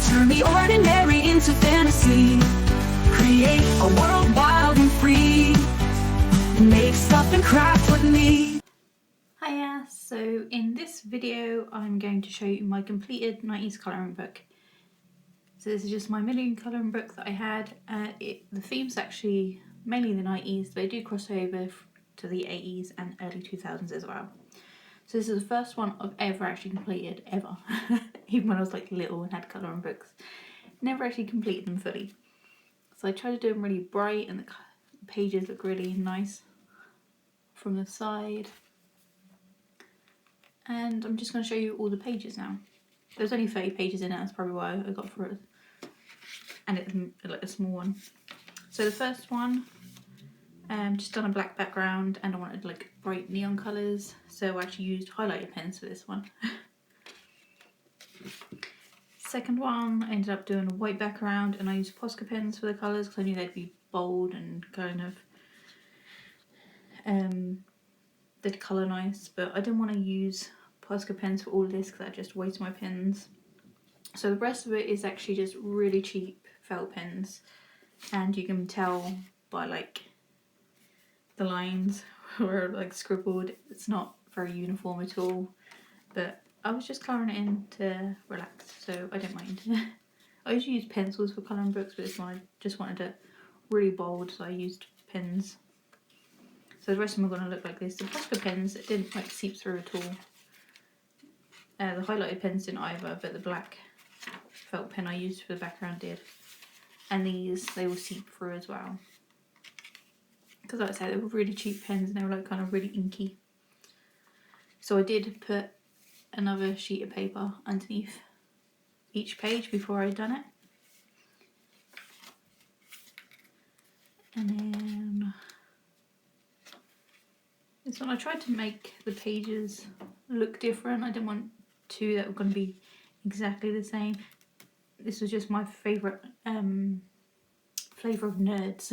turn the ordinary into fantasy. Create a world wild and free. Make stuff and craft with me. Hiya, so in this video I'm going to show you my completed 90s colouring book. So this is just my million colouring book that I had. The theme's actually mainly the 90s, but I do cross over to the 80s and early 2000s as well. So this is the first one I've ever actually completed, ever. Even when I was like little and had colouring books. Never actually completed them fully. So I tried to do them really bright and the pages look really nice from the side. And I'm just going to show you all the pages now. There's only 30 pages in it, that's probably why I got through it. And it's like a small one. So the first one, just done a black background and I wanted like bright neon colours. So I actually used highlighter pens for this one. Second one, I ended up doing a white background and I used Posca pens for the colours because I knew they'd be bold and kind of they'd colour nice, but I didn't want to use Posca pens for all of this because that just wastes my pens. So the rest of it is actually just really cheap felt pens, and you can tell by like the lines were like scribbled. It's not very uniform at all, but I was just colouring it in to relax, so I didn't mind. I usually use pencils for colouring books, but this one I just wanted it really bold, so I used pens. So the rest of them are going to look like this. The Posca pens, it didn't like seep through at all. The highlighted pens didn't either, but the black felt pen I used for the background did. And these, they will seep through as well. Because like I said, they were really cheap pens and they were like kind of really inky. So I did put another sheet of paper underneath each page before I'd done it. And then this one, I tried to make the pages look different. I didn't want two that were going to be exactly the same. This was just my favourite flavour of nerds.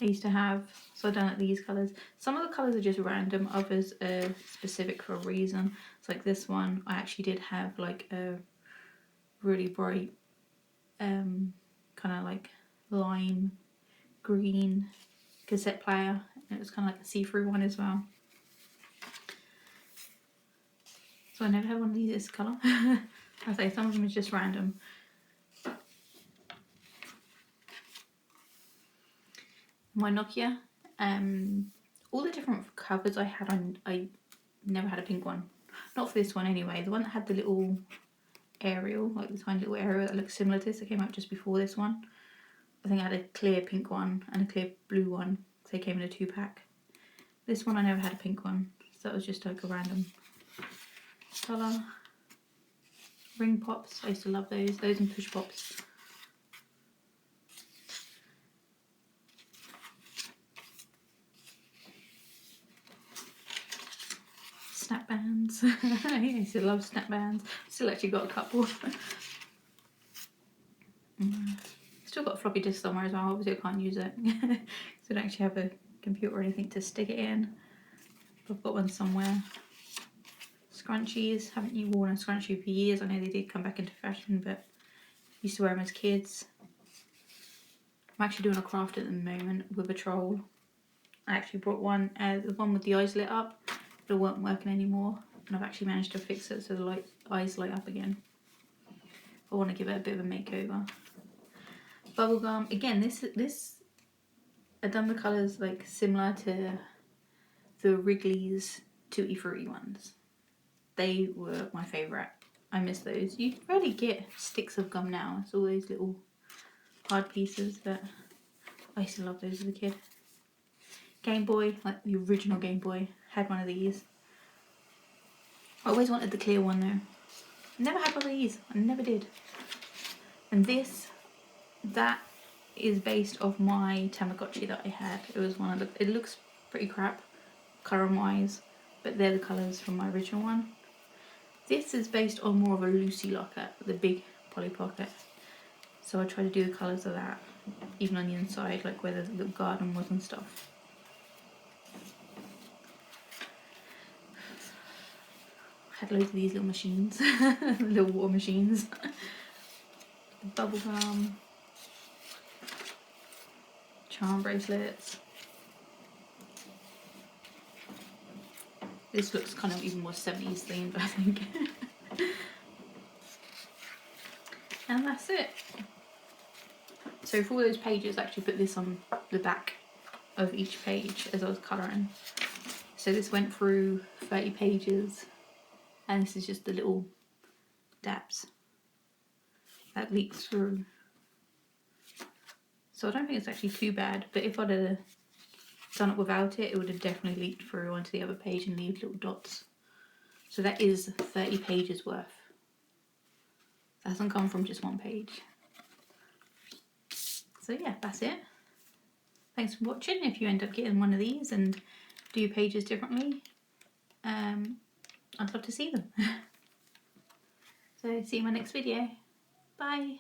I used to have, so I've done it these colours. Some of the colours are just random, others are specific for a reason. It's like this one, I actually did have like a really bright kind of like lime green cassette player, and it was kind of like a see-through one as well. So I never had one of these this colour. I say some of them is just random. My Nokia, all the different covers I had on, I never had a pink one. Not for this one anyway. The one that had the little aerial, like the tiny little aerial that looked similar to this, that came out just before this one. I think I had a clear pink one and a clear blue one. They came in a 2-pack. This one I never had a pink one, so that was just like a random colour. Ring pops, I used to love those and push pops. Snap bands. I used to love snap bands. Still actually got a couple. Still got a floppy disk somewhere as well. Obviously I can't use it because I don't actually have a computer or anything to stick it in. But I've got one somewhere. Scrunchies. Haven't you worn a scrunchie for years? I know they did come back into fashion, but used to wear them as kids. I'm actually doing a craft at the moment with a troll. I actually brought one, the one with the eyes lit up, but it weren't working anymore, and I've actually managed to fix it so the eyes light up again. I want to give it a bit of a makeover. Bubblegum, again, this I've done the colours like similar to the Wrigley's Tutti Frutti ones. They were my favourite. I miss those. You rarely get sticks of gum now. It's all those little hard pieces, but I used to love those as a kid. Game Boy, like the original Game Boy, had one of these. I always wanted the clear one though. Never had one of these. I never did. And that is based off my Tamagotchi that I had. It was one of the, it looks pretty crap colour wise, but they're the colours from my original one. This is based on more of a Lucy Locket, the big Polly Pocket. So I try to do the colours of that, even on the inside, like where the little garden was and stuff. Had loads of these little machines, little water machines. Bubble gum, charm bracelets. This looks kind of even more 70s themed, I think. And that's it. So for all those pages, I actually put this on the back of each page as I was colouring. So this went through 30 pages, and this is just the little dabs that leaks through. So I don't think it's actually too bad, but if I'd have done it without it, it would have definitely leaked through onto the other page and leave little dots. So that is 30 pages worth. That hasn't come from just one page. So yeah, that's it. Thanks for watching. If you end up getting one of these and do your pages differently, I'd love to see them. So see you in my next video. Bye.